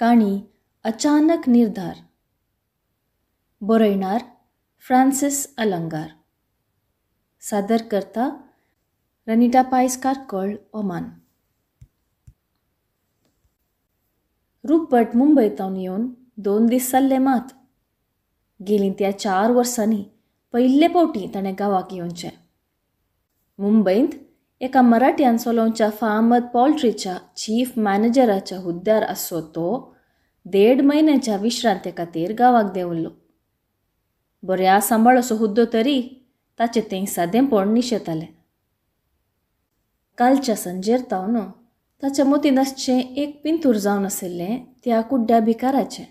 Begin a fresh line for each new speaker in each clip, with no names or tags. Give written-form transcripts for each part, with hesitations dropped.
काणी अचानक निर्धार. बरयणार फ्रांसिस अलंगार. सादर करता रनिता पायसकार कळ, ओमान. रूपट मुंबईतावन येवन 2 दीस जाल्ले मात. गेलीं त्या 4 वर्सांनी पयले फावटी ताणें गांवाक येवचें. मुंबईंत एका मराठ्यान चलोवच्या फामाद पोल्ट्रीच्या चीफ मॅनेजराच्या हुद्द्यार आसो तो 1.5 म्हयन्याच्या विश्रांते खातीर गांवाक देंवल्लो. बऱ्या सांबाळसो हुद्दो तरी ताचें तें सादेंपण निशेतालें. कालच्या संजेर तावन ताच्या मतींत आसचें एक पिंतूर जावन आशिल्लें त्या कुड्ड्या भिकाराचें.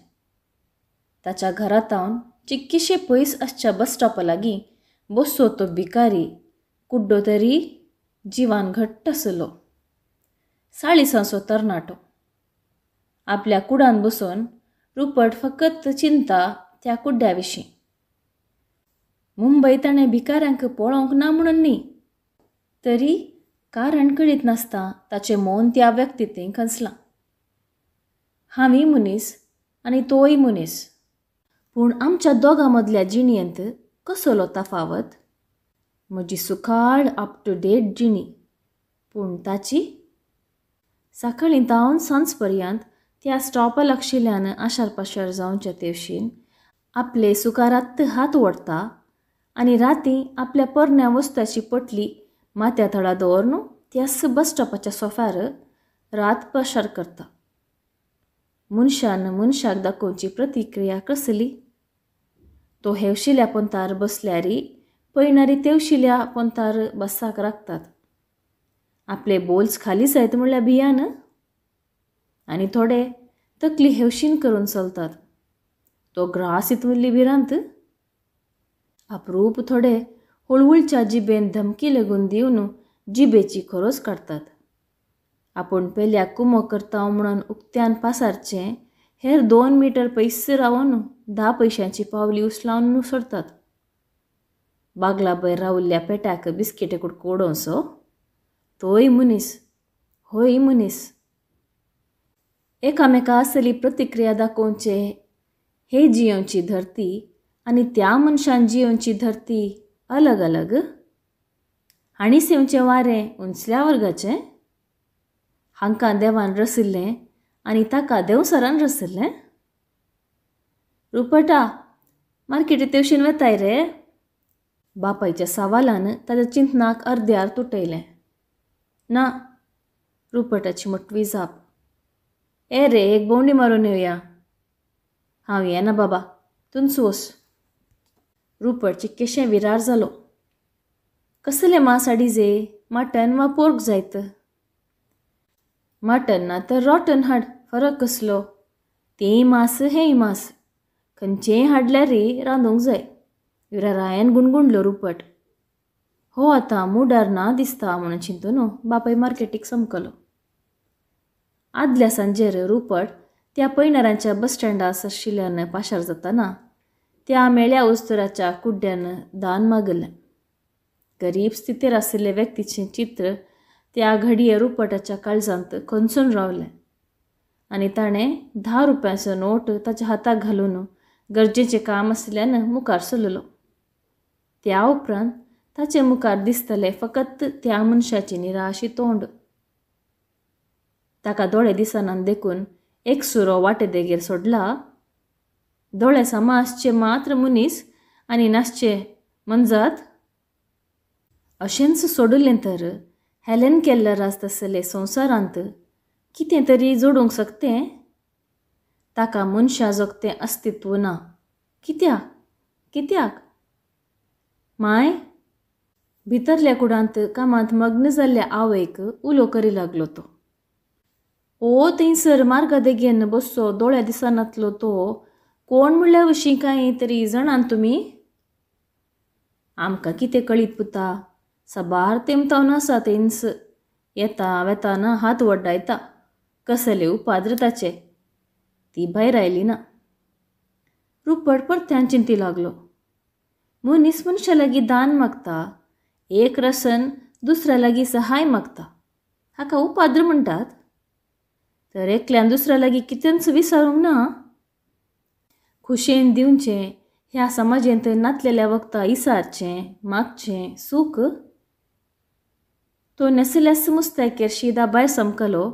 ताच्या घरातावन चिक्कीशे पयस आसच्या बस स्टॉपा लागीं बसो तो भिकारी कुड्डो तरी जिवान घट्ट आसलो. 40सांचो तरणाटो. आपल्या कुडान बसून रूपट फकत चिंता त्या कुड्ड्या विशीं. मुंबय ताणें भिकाऱ्यांक पळोवंक ना म्हणून न्ही, तरी कारण कळीत नासता ताचें मौन त्या व्यक्तींत खंचलां. हांवूय मनीस आनी तोय मनीस, पूण आमच्या दोगां मदल्या जिणयेंत कसलो तफावत? म्हजी सुखाळ अप टू डेट जिणी, पूण ताची सकाळीं तावन सांज पर्यंत त्या स्टॉपा लागशिल्ल्यान आशार पाशार जावच्या तेवशीन आपले सुकारांत हात ओडता आनी रातीं आपल्या पोरण्या वस्त्याची पटली माथ्या थळा दवरून त्याच बस स्टॉपाच्या सोफ्यार रात पसार करता. मनशान मनशाक दाखोवची प्रतिक्रिया कसली? तो हेवशिल्ल्या पोंतार बसल्यारी पळयणारी तेवशिल्ल्या पोंतार बसाक राखतात. आपले बोल्स खाली जायत म्हणल्यार भियान, आनी थोडे तकली हेवशीन करून चलतात. तो ग्रास इतवल्ली भिरांत. अप्रूप थोडे हळूळच्या जिबेन धमकी लागून दिवन जिबेची खरोच काडतात. आपूण पेल्याक कुमो करता म्हणून उक्त्यान पासारचें हेर 2 मीटर पयस रावन 10 पयशांची पावली उचलावन सोडतात. बागला भयर रावल्ल्या पेट्याक बिस्किटे कुडकोडोवचो तोय मनीस, होय मनीस. एकामेका आसली प्रतिक्रिया दाखोवचे हे जियोंची धरती आनी त्या मनशान जियोंची धरती अलग अलग. हाणीच येवचें वारें उंचल्या वर्गाचें. हांकां देवान रसिल्लें आनी ताका देवसरान रसिल्लें. रुपटा, मार्केटी तेवशीन वताय रे? बापायच्या सवालान ताच्या चिंतनाक अर्द्यार तुटयलें. ना, रुपटाची मोटवी जाप. ए रे, एक भोंवडी मारून येवया. हांव येना बाबा, तुंच वस. रुपट चिक्केशें विरार जालो. कसलें मांस हाडिजे, मटन वा पोर्क जायत? मटन ना तर रॉटन हाड, फरक कसलो? तेंय मांस हेंय मांस, खंयचेंय हाडल्यार रांदूंक जाय. विरारायन गुणगुणलो रुपट. हो आतां मुडार ना दिसता म्हणून चिंतून बापाय मार्केटीक समकलो. आदल्या सांजेर रुपट त्या पैणाऱ्यांच्या बस स्टँडार आशिल्ल्यान पाशार जाताना त्या मेळ्या उस्तराच्या कुड्ड्यान दान मागलें. गरीब स्थितीर आशिल्ले व्यक्तीचें चित्र त्या घडये रुपटाच्या काळजांत खंचून रावलें आनी ताणें 10 रुपयांचो नोट ताच्या हाताक घालून गरजेचें काम आशिल्ल्यान मुखार सरलो. त्या उपरांत ताचे मुखार दिसतलें फकत त्या मनशाची निराशी तोंड. ताका दोळे दिसनान देखून एक सुरो वाटेदेगेर सोडला. दोळे समा आसचे मात्र मनीस आनी नासचे मनजात. अशेंच सोडलें तर हेलेन केल्लर आसतले संवसारांत कितें तरी जोडूंक शकतें. ताका मनशा जोगतें अस्तित्व ना. कित्याक? कित्याक? माय, भितरल्या कुडांत कामांत मग्न जाल्ल्या आवयक उलो करी लागलो तो. ओ थंयसर मार्गादेगेन बसो दोळ्या दिसनातलो तो कोण म्हणल्या अशीं कांय तरी जाणान तुमी? आमकां कितें कळीत पुता, सबार तेमतावन आसा थंयच. येता वेताना हात वड्डायता. कसले उपाद्र ताचे. ती भायर आयली ना. रुपट परत्यान चिंती लागलो. मनीस मनशा लागीं दान मागता, एक रसन दुसऱ्या लागीं सहाय मागता. हाका उपाद्र म्हणटात. तर एकल्यान दुसऱ्या लागीं कितेंच विचारूंक ना. खुशेन दिवचें, ह्या समाजेंत नातलेल्या वक्ता इसारचें, मागचें, सूख. तो नेसल्यास मुस्तेकेर शिदा भायर समकलो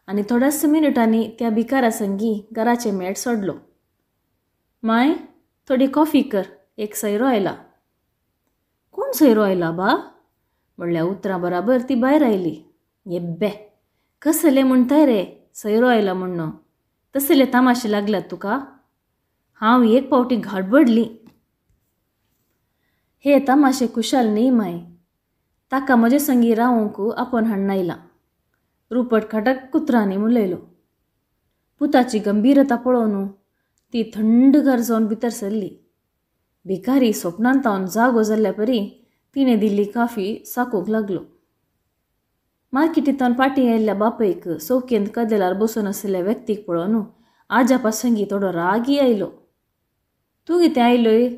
आनी थोड्याच मिनटांनी त्या भिकारा संगी घराचे मेळ सोडलो. माय, थोडी कॉफी कर, एक सयरो आयला. कोण सयरो आयला बा? म्हणल्या उतरां बराबर ती भायर आयली. येब्बे, कसले म्हणटाय रे सयरो आयला म्हणून? तसले तमाशे लागल्यात तुका? हांव एक पावटी घडबडली. हे तमाशे कुशाल न्ही माय. ताका म्हजे संगी रावूंक आपोवन हाडून आयला. रुपट खटक कुत्रांनी उलयलो. पुताची गंभीरता पळोवन ती थंडगार जावन भितर सरली. भिकारी स्वप्नांतावन जागो जाल्ल्या परी तिणें दिल्ली कॉफी साकूंक लागलो. मार्केटींतल्यान फाटीं आयिल्ल्या बापयक चौकेंत कदेलार बसून आशिल्ल्या व्यक्तीक पळोवन आजा पासंगी थोडो रागी आयलो. तूं कितें आयलोय?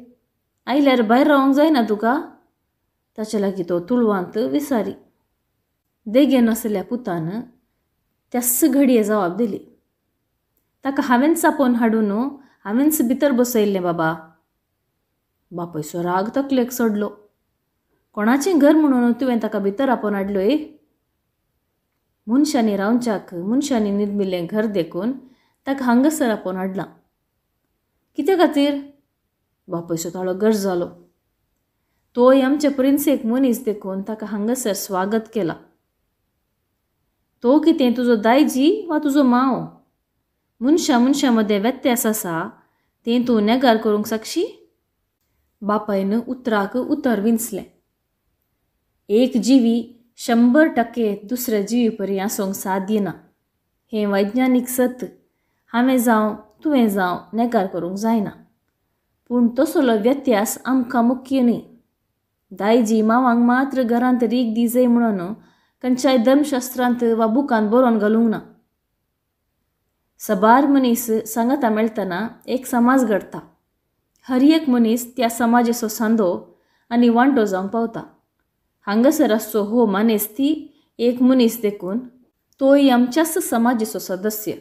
आयल्यार भायर रावंक जायना तुका? ताचे लागीं तो तुळवांत विचारी. देगेन आशिल्ल्या पुतान त्याच घडये जवाब दिली. ताका हांवेंच आपोवन हाडून हांवेंच भितर बसयल्लें बाबा. बापयचो राग तकलेक चडलो. कोणाचें घर म्हणून तुवें ताका भितर आपोवन हाडलोय? मनशांनी रावच्याक मनशांनी निर्मिल्लें घर देखून ताका हांगासर आपोवन हाडलां. कित्या खातीर? बापयचो ताळो गरजलो. तोय आमच्या प्रिन्सेक मनीस देखून ताका हांगासर स्वागत केलां. तो कितें तुजो दायजी वा तुजो माव? मनशा मदें व्यत्यास आसा तें तूं नेगार करूंक शकशी? बापायन उतराक उतर विंचलें. एक जिवी 100% दुसऱ्या जिवी परी आसूंक साध्य ना. हें वैज्ञानीक सत्य. हांवें जावं तुवें जावं नेगार करूंक जायना. पूण तसलो व्यत्यास आमकां मुख्य न्ही. दायजी मावांक मात्र घरांत रीग दिजय म्हणून खंयच्याय धर्मशास्त्रांत वा बुकांत बरोवन घालूंक ना. सबार मनीस सांगाता मेळटना एक समाज घडटा. हर एक मनीस त्या समाजाचो सांदो आनी वांटो जावंक पावता. हांगासर आसचो हो मानेस्ती एक मनीस देखून तोय आमच्याच समाजाचो सदस्य.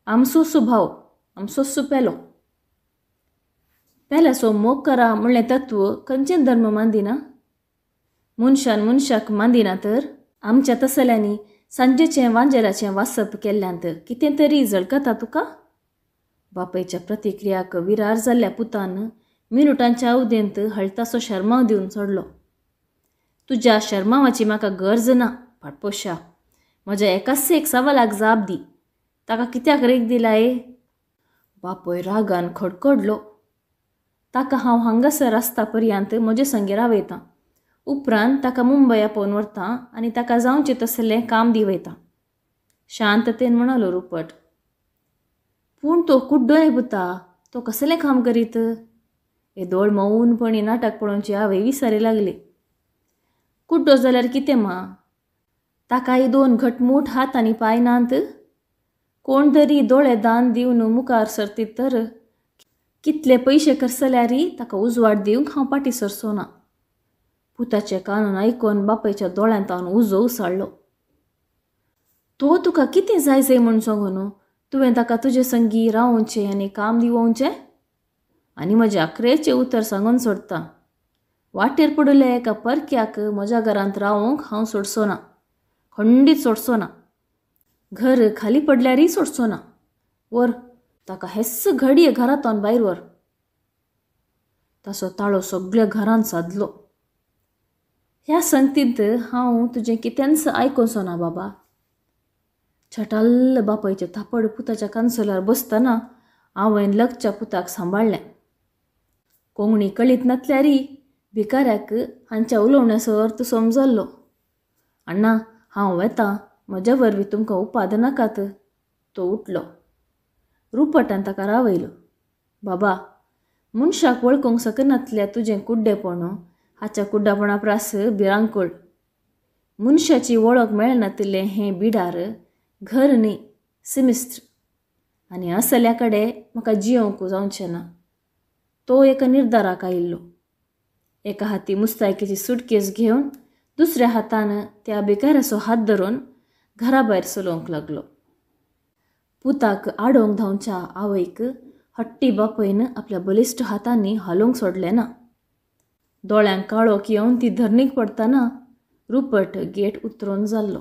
आमचो सुभाव, आमचो सुपेलो. पेल्याचो मोग करा म्हणलें तत्व खंयचें धर्म मांदिना. मनशान मनशाक मांदिना तर आमच्या तसल्यांनी सांजेचें वांजेराचें वासप केल्ल्यांत कितें तरी झळकता तुका? बापयच्या प्रतिक्रियाक विरार जाल्ल्या पुतान मिनटांच्या अवधेंत हळतासो शर्माव दिवन सोडलो. तुज्या शर्मावाची म्हाका गरज ना फाटपोशा. म्हज्या एकाच एक सवालाक जाप दी. ताका कित्याक रेग दिलाय? बापय रागान खडखडलो. ताका हांव हांगासर आसता पर्यंत म्हजे संगी रावयतां. उपरांत ताका मुंबय आपोवन व्हरतां आनी ताका जावचें तसलें काम दिवयतां. शांततेन म्हणालो रुपट. पूण तो कुड्डो न्ही पुता. तो कसलें काम करीत? हे दोळ मौनपणी नाटक पळोवची आवय विचारी लागली. कुड्डो जाल्यार कितें मा? ताकाय 2 घटमूट हात आनी पांय नात? कोण तरी दोळे दान दिवन मुखार सरतीत तर कितले पयशे खर्चल्यारी ताका उजवाड दिवंक हांव फाटीं सरचो ना. पुताचें कानून आयकून बापयच्या दोळ्यांत हांव उजो उसळ्ळो. तो तुका कितें जाय जाय म्हूण सांगून तुवें ताका तुजे संगी रावोवचें आनी काम दिवोवचें? आनी म्हजें आखरेचें उतर सांगून सोडटां. वाटेर पडलेल्या एका परक्याक म्हज्या घरांत रावूंक हांव सोडचो ना. खंडीत सोडचो ना. घर खाली पडल्यारय सोडचो ना. वर ताका हेस्स घडये घरांतून भायर व्हर. ताचो ताळो सगळ्या घरांत सादलो. ह्या संगतींत हांव तुजें कितेंच आयकोचो ना बाबा. छटाल्ल बापयचें थापड पुताच्या कांसोल्यार बसतना हांवें लगच्या पुताक सांबाळलें. कोंगणी कळीत नातल्यारी भिकाऱ्याक हांच्या उलोवण्याचो अर्थ समजल्लो. अण्णा, हांव वेतां. म्हज्या वरवीं तुमकां उपाद नाकात. तो उठलो. रुपटान ताका रावयलो. बाबा, मनशाक वळखूंक शकनातल्या तुजें कुड्डेपण हाच्या कुड्डापणा प्रास भिरांकूळ. मनशाची वळख मेळनातलें हें बिडार घर न्ही, सिमिस्त्र. आनी असल्या कडेन म्हाका जियोंक जावचें ना. तो एका निर्धाराक आयिल्लो. एका हाती मुस्तायकेची सुटकेस घेवन दुसऱ्या हातान त्या भिकाऱ्याचो हात धरून घरा भायर चलोवंक लागलो. पुताक आडोंक धांवच्या आवयक हट्टी बापयन आपल्या बलिश्ट हातांनी हालोवंक सोडलें ना. दोळ्यांक काळोख येवन ती धरणीक पडटना रुपट गेट उतरून जाल्लो.